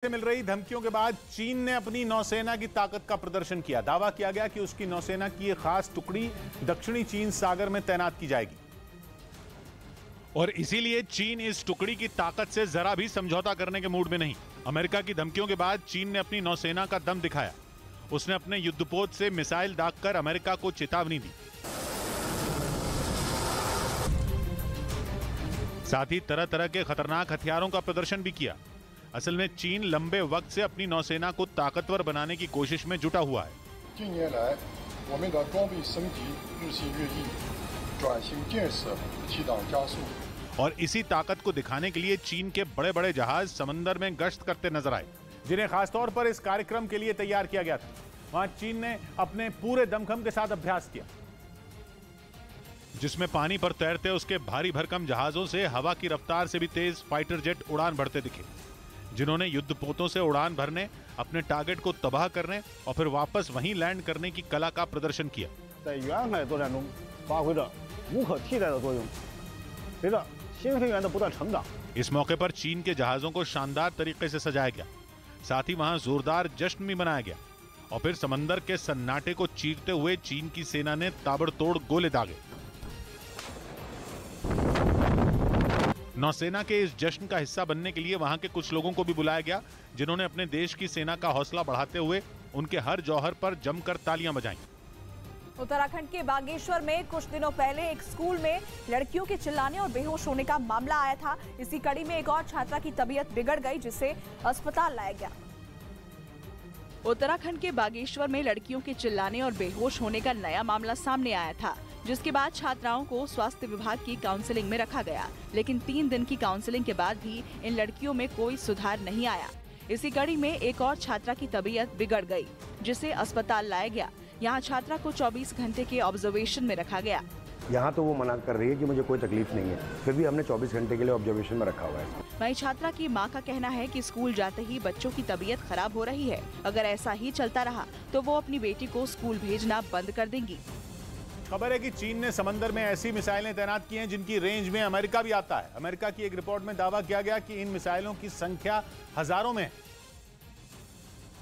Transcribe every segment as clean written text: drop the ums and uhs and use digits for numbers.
से मिल रही धमकियों के बाद चीन ने अपनी नौसेना की ताकत का प्रदर्शन किया। दावा किया गया कि उसकी नौसेना की एक खास टुकड़ी दक्षिणी चीन सागर में तैनात की जाएगी और इसीलिए चीन इस टुकड़ी की ताकत से जरा भी समझौता करने के मूड में नहीं। अमेरिका की धमकियों के बाद चीन ने अपनी नौसेना का दम दिखाया। उसने अपने युद्धपोत से मिसाइल दागकर अमेरिका को चेतावनी दी। साथ ही तरह तरह के खतरनाक हथियारों का प्रदर्शन भी किया। असल में चीन लंबे वक्त से अपनी नौसेना को ताकतवर बनाने की कोशिश में जुटा हुआ है। और इसी ताकत को दिखाने के लिए चीन के बड़े बड़े जहाज समंदर में गश्त करते नजर आए, जिन्हें खासतौर पर इस कार्यक्रम के लिए तैयार किया गया था। वहां चीन ने अपने पूरे दमखम के साथ अभ्यास किया, जिसमें पानी पर तैरते उसके भारी भरकम जहाजों से हवा की रफ्तार से भी तेज फाइटर जेट उड़ान भरते दिखे, जिन्होंने युद्धपोतों से उड़ान भरने, अपने टारगेट को तबाह करने और फिर वापस वहीं लैंड करने की कला का प्रदर्शन किया। इस मौके पर चीन के जहाजों को शानदार तरीके से सजाया गया। साथ ही वहां जोरदार जश्न भी मनाया गया और फिर समंदर के सन्नाटे को चीरते हुए चीन की सेना ने ताबड़तोड़ गोले दागे। नौसेना के इस जश्न का हिस्सा बनने के लिए वहां के कुछ लोगों को भी बुलाया गया, जिन्होंने अपने देश की सेना का हौसला बढ़ाते हुए उनके हर जौहर पर जमकर तालियां बजाईं। उत्तराखंड के बागेश्वर में कुछ दिनों पहले एक स्कूल में लड़कियों के चिल्लाने और बेहोश होने का मामला आया था। इसी कड़ी में एक और छात्रा की तबीयत बिगड़ गई, जिसे अस्पताल लाया गया। उत्तराखंड के बागेश्वर में लड़कियों के चिल्लाने और बेहोश होने का नया मामला सामने आया था, जिसके बाद छात्राओं को स्वास्थ्य विभाग की काउंसलिंग में रखा गया। लेकिन 3 दिन की काउंसलिंग के बाद भी इन लड़कियों में कोई सुधार नहीं आया। इसी कड़ी में एक और छात्रा की तबीयत बिगड़ गई, जिसे अस्पताल लाया गया। यहाँ छात्रा को 24 घंटे के ऑब्जर्वेशन में रखा गया। यहाँ तो वो मना कर रही है कि मुझे कोई तकलीफ नहीं है, फिर भी हमने 24 घंटे के लिए ऑब्जर्वेशन में रखा हुआ है। वहीं छात्रा की मां का कहना है कि स्कूल जाते ही बच्चों की तबीयत खराब हो रही है। अगर ऐसा ही चलता रहा तो वो अपनी बेटी को स्कूल भेजना बंद कर देंगी। खबर है कि चीन ने समंदर में ऐसी मिसाइलें तैनात की हैं जिनकी रेंज में अमेरिका भी आता है। अमेरिका की एक रिपोर्ट में दावा किया गया कि इन मिसाइलों की संख्या हजारों में है।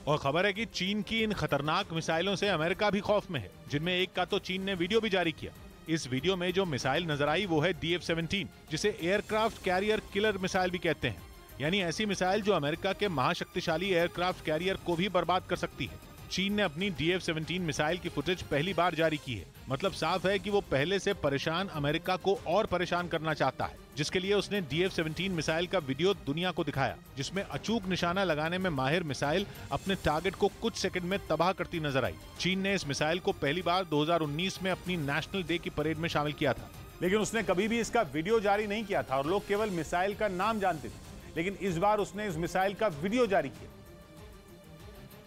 और खबर है कि चीन की इन खतरनाक मिसाइलों से अमेरिका भी खौफ में है, जिनमें एक का तो चीन ने वीडियो भी जारी किया। इस वीडियो में जो मिसाइल नजर आई वो है DF-17, जिसे एयरक्राफ्ट कैरियर किलर मिसाइल भी कहते हैं, यानी ऐसी मिसाइल जो अमेरिका के महाशक्तिशाली एयरक्राफ्ट कैरियर को भी बर्बाद कर सकती है। चीन ने अपनी DF-17 मिसाइल की फुटेज पहली बार जारी की है। मतलब साफ है कि वो पहले से परेशान अमेरिका को और परेशान करना चाहता है, जिसके लिए उसने DF-17 मिसाइल का वीडियो दुनिया को दिखाया, जिसमें अचूक निशाना लगाने में माहिर मिसाइल अपने टारगेट को कुछ सेकंड में तबाह करती नजर आई। चीन ने इस मिसाइल को पहली बार 2019 में अपनी नेशनल डे की परेड में शामिल किया था, लेकिन उसने कभी भी इसका वीडियो जारी नहीं किया था और लोग केवल मिसाइल का नाम जानते थे। लेकिन इस बार उसने इस मिसाइल का वीडियो जारी किया।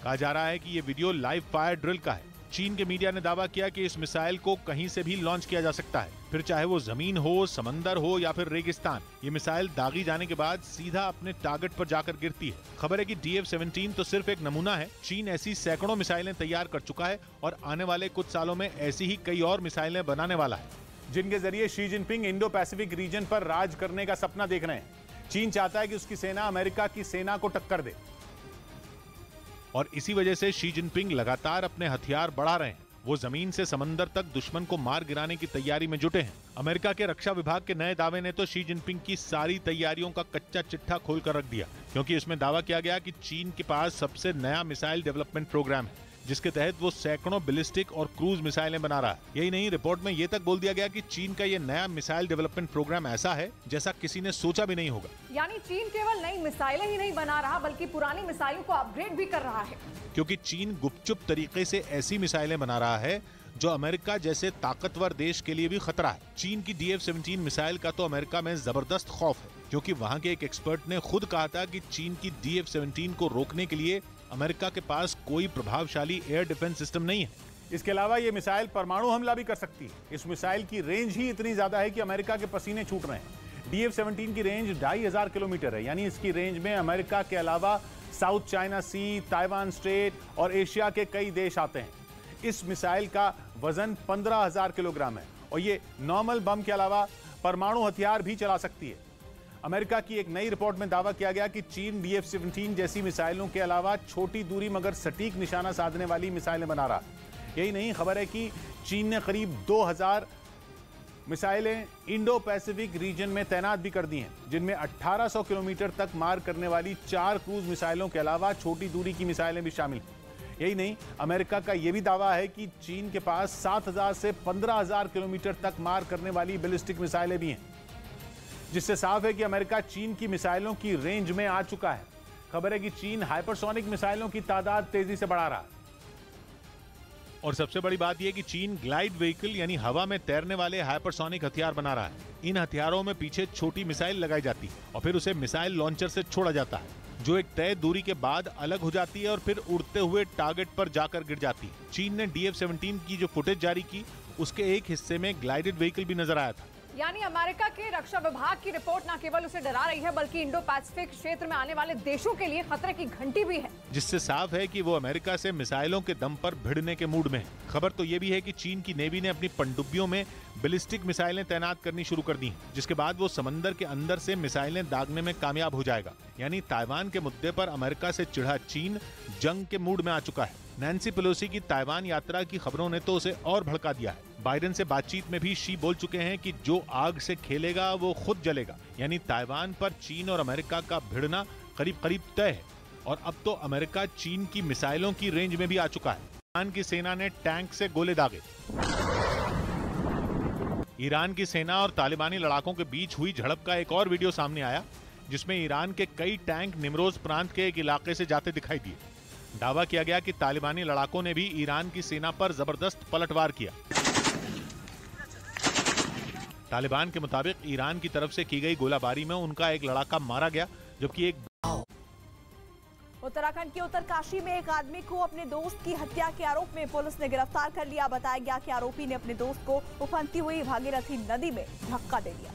कहा जा रहा है कि ये वीडियो लाइव फायर ड्रिल का है। चीन के मीडिया ने दावा किया कि इस मिसाइल को कहीं से भी लॉन्च किया जा सकता है, फिर चाहे वो जमीन हो, समंदर हो या फिर रेगिस्तान। ये मिसाइल दागी जाने के बाद सीधा अपने टारगेट पर जाकर गिरती है। खबर है कि DF-17 तो सिर्फ एक नमूना है। चीन ऐसी सैकड़ों मिसाइलें तैयार कर चुका है और आने वाले कुछ सालों में ऐसी ही कई और मिसाइलें बनाने वाला है, जिनके जरिए Xi Jinping Indo Pacific region पर राज करने का सपना देख रहे हैं। चीन चाहता है कि उसकी सेना अमेरिका की सेना को टक्कर दे और इसी वजह से शी जिनपिंग लगातार अपने हथियार बढ़ा रहे हैं। वो जमीन से समंदर तक दुश्मन को मार गिराने की तैयारी में जुटे हैं। अमेरिका के रक्षा विभाग के नए दावे ने तो शी जिनपिंग की सारी तैयारियों का कच्चा चिट्ठा खोलकर रख दिया, क्योंकि इसमें दावा किया गया कि चीन के पास सबसे नया मिसाइल डेवलपमेंट प्रोग्राम है, जिसके तहत वो सैकड़ों बैलिस्टिक और क्रूज मिसाइलें बना रहा है। यही नहीं, रिपोर्ट में ये तक बोल दिया गया कि चीन का ये नया मिसाइल डेवलपमेंट प्रोग्राम ऐसा है जैसा किसी ने सोचा भी नहीं होगा। यानी चीन केवल नई मिसाइलें ही नहीं बना रहा, बल्कि पुरानी मिसाइलों को अपग्रेड भी कर रहा है। क्योंकि चीन गुपचुप तरीके से ऐसी मिसाइलें बना रहा है जो अमेरिका जैसे ताकतवर देश के लिए भी खतरा है। चीन की DF-17 मिसाइल का तो अमेरिका में जबरदस्त खौफ है, क्योंकि वहां के एक एक्सपर्ट ने खुद कहा था कि चीन की DF-17 को रोकने के लिए अमेरिका के पास कोई प्रभावशाली एयर डिफेंस सिस्टम नहीं है। इसके अलावा ये मिसाइल परमाणु हमला भी कर सकती है। इस मिसाइल की रेंज ही इतनी ज्यादा है कि अमेरिका के पसीने छूट रहे हैं। DF-17 की रेंज 2500 किलोमीटर है, यानी इसकी रेंज में अमेरिका के अलावा साउथ चाइना सी, ताइवान स्ट्रेट और एशिया के कई देश आते हैं। इस मिसाइल का वजन 15,000 किलोग्राम है और ये नॉर्मल बम के अलावा परमाणु हथियार भी चला सकती है। अमेरिका की एक नई रिपोर्ट में दावा किया गया कि चीन DF-17 जैसी मिसाइलों के अलावा छोटी दूरी मगर सटीक निशाना साधने वाली मिसाइलें बना रहा है। यही नहीं, खबर है कि चीन ने करीब 2000 मिसाइलें इंडो पैसिफिक रीजन में तैनात भी कर दी हैं, जिनमें 1800 किलोमीटर तक मार करने वाली 4 क्रूज मिसाइलों के अलावा छोटी दूरी की मिसाइलें भी शामिल हैं। यही नहीं, अमेरिका का यह भी दावा है कि चीन के पास 7000 से 15000 किलोमीटर तक मार करने वाली बैलिस्टिक मिसाइलें भी हैं, जिससे साफ है कि अमेरिका चीन की मिसाइलों की रेंज में आ चुका है। खबर है कि चीन हाइपरसोनिक मिसाइलों की तादाद तेजी से बढ़ा रहा है। और सबसे बड़ी बात यह कि चीन ग्लाइड व्हीकल यानी हवा में तैरने वाले हाइपरसोनिक हथियार बना रहा है। इन हथियारों में पीछे छोटी मिसाइल लगाई जाती है और फिर उसे मिसाइल लॉन्चर से छोड़ा जाता है, जो एक तय दूरी के बाद अलग हो जाती है और फिर उड़ते हुए टारगेट पर जाकर गिर जाती है। चीन ने DF-17 की जो फुटेज जारी की, उसके एक हिस्से में ग्लाइडेड व्हीकल भी नजर आया था। यानी अमेरिका के रक्षा विभाग की रिपोर्ट न केवल उसे डरा रही है, बल्कि इंडो पैसिफिक क्षेत्र में आने वाले देशों के लिए खतरे की घंटी भी है, जिससे साफ है कि वो अमेरिका से मिसाइलों के दम पर भिड़ने के मूड में है। खबर तो ये भी है कि चीन की नेवी ने अपनी पनडुब्बियों में बैलिस्टिक मिसाइलें तैनात करनी शुरू कर दी हैं, जिसके बाद वो समंदर के अंदर से मिसाइलें दागने में कामयाब हो जाएगा। यानी ताइवान के मुद्दे पर अमेरिका से चिढ़ा चीन जंग के मूड में आ चुका है। नैन्सी पेलोसी की ताइवान यात्रा की खबरों ने तो उसे और भड़का दिया है। बाइडेन से बातचीत में भी शी बोल चुके हैं कि जो आग से खेलेगा वो खुद जलेगा। यानी ताइवान पर चीन और अमेरिका का भिड़ना करीब करीब तय है। और अब तो अमेरिका चीन की मिसाइलों की रेंज में भी आ चुका है। ईरान की सेना ने टैंक से गोले दागे। ईरान की सेना और तालिबानी लड़ाकों के बीच हुई झड़प का एक और वीडियो सामने आया, जिसमें ईरान के कई टैंक निमरोज प्रांत के एक इलाके से जाते दिखाई दिए। दावा किया गया कि तालिबानी लड़ाकों ने भी ईरान की सेना पर जबरदस्त पलटवार किया। तालिबान के मुताबिक ईरान की तरफ से की गई गोलाबारी में उनका एक लड़ाका मारा गया, जबकि एक उत्तराखंड के उत्तरकाशी में एक आदमी को अपने दोस्त की हत्या के आरोप में पुलिस ने गिरफ्तार कर लिया। बताया गया कि आरोपी ने अपने दोस्त को उफनती हुई भागीरथी नदी में धक्का दे दिया,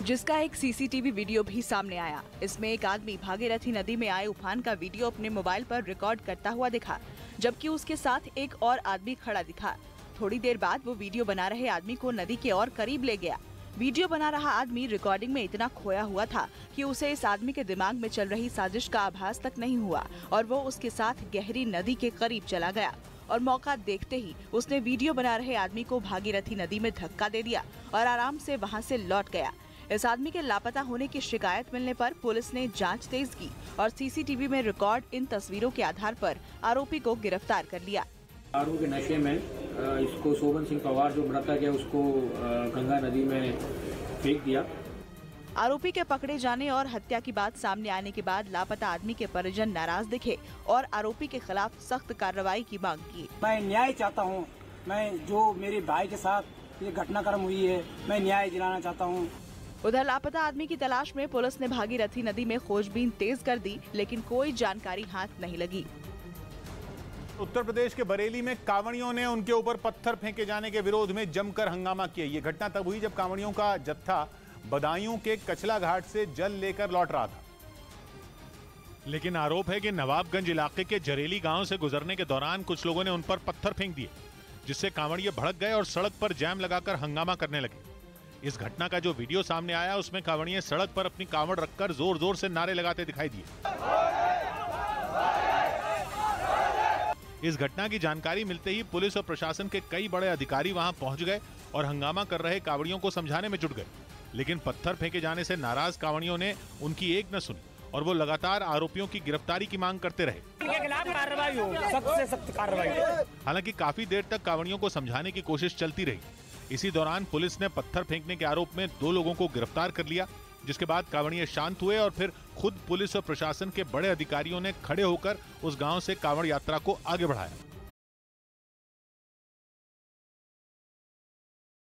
जिसका एक CCTV वीडियो भी सामने आया। इसमें एक आदमी भागीरथी नदी में आए उफान का वीडियो अपने मोबाइल पर रिकॉर्ड करता हुआ दिखा, जबकि उसके साथ एक और आदमी खड़ा दिखा। थोड़ी देर बाद वो वीडियो बना रहे आदमी को नदी के और करीब ले गया। वीडियो बना रहा आदमी रिकॉर्डिंग में इतना खोया हुआ था कि उसे इस आदमी के दिमाग में चल रही साजिश का आभास तक नहीं हुआ और वो उसके साथ गहरी नदी के करीब चला गया और मौका देखते ही उसने वीडियो बना रहे आदमी को भागीरथी नदी में धक्का दे दिया और आराम से वहां से लौट गया। इस आदमी के लापता होने की शिकायत मिलने पर पुलिस ने जांच तेज की और CCTV में रिकॉर्ड इन तस्वीरों के आधार पर आरोपी को गिरफ्तार कर लिया। दारू के नशे में इसको शोभन सिंह पवार जो मृतक है उसको गंगा नदी में फेंक दिया। आरोपी के पकड़े जाने और हत्या की बात सामने आने के बाद लापता आदमी के परिजन नाराज दिखे और आरोपी के खिलाफ सख्त कार्रवाई की मांग की। मैं न्याय चाहता हूँ। मैं जो मेरे भाई के साथ ये घटनाक्रम हुई है, मैं न्याय दिलाना चाहता हूँ। उधर लापता आदमी की तलाश में पुलिस ने भागीरथी नदी में खोजबीन तेज कर दी, लेकिन कोई जानकारी हाथ नहीं लगी। उत्तर प्रदेश के बरेली में कांवड़ियों ने उनके ऊपर पत्थर फेंके जाने के विरोध में जमकर हंगामा किया। ये घटना तब हुई जब कांवड़ियों का जत्था बदायूं के कचला घाट से जल लेकर लौट रहा था। लेकिन आरोप है कि नवाबगंज इलाके के जरेली गांव से गुजरने के दौरान कुछ लोगों ने उन पर पत्थर फेंक दिए, जिससे कांवड़िये भड़क गए और सड़क पर जैम लगाकर हंगामा करने लगे। इस घटना का जो वीडियो सामने आया उसमें कांवड़िये सड़क पर अपनी कांवड़ रखकर जोर जोर से नारे लगाते दिखाई दिए। इस घटना की जानकारी मिलते ही पुलिस और प्रशासन के कई बड़े अधिकारी वहां पहुंच गए और हंगामा कर रहे कांवड़ियों को समझाने में जुट गए। लेकिन पत्थर फेंके जाने से नाराज कांवड़ियों ने उनकी एक न सुनी और वो लगातार आरोपियों की गिरफ्तारी की मांग करते रहे। इनके खिलाफ कार्रवाई हो, सख्त से सख्त कार्रवाई। हालांकि काफी देर तक कांवड़ियों को समझाने की कोशिश चलती रही। इसी दौरान पुलिस ने पत्थर फेंकने के आरोप में 2 लोगों को गिरफ्तार कर लिया, जिसके बाद कांवड़िये शांत हुए और फिर खुद पुलिस और प्रशासन के बड़े अधिकारियों ने खड़े होकर उस गांव से कांवड़ यात्रा को आगे बढ़ाया।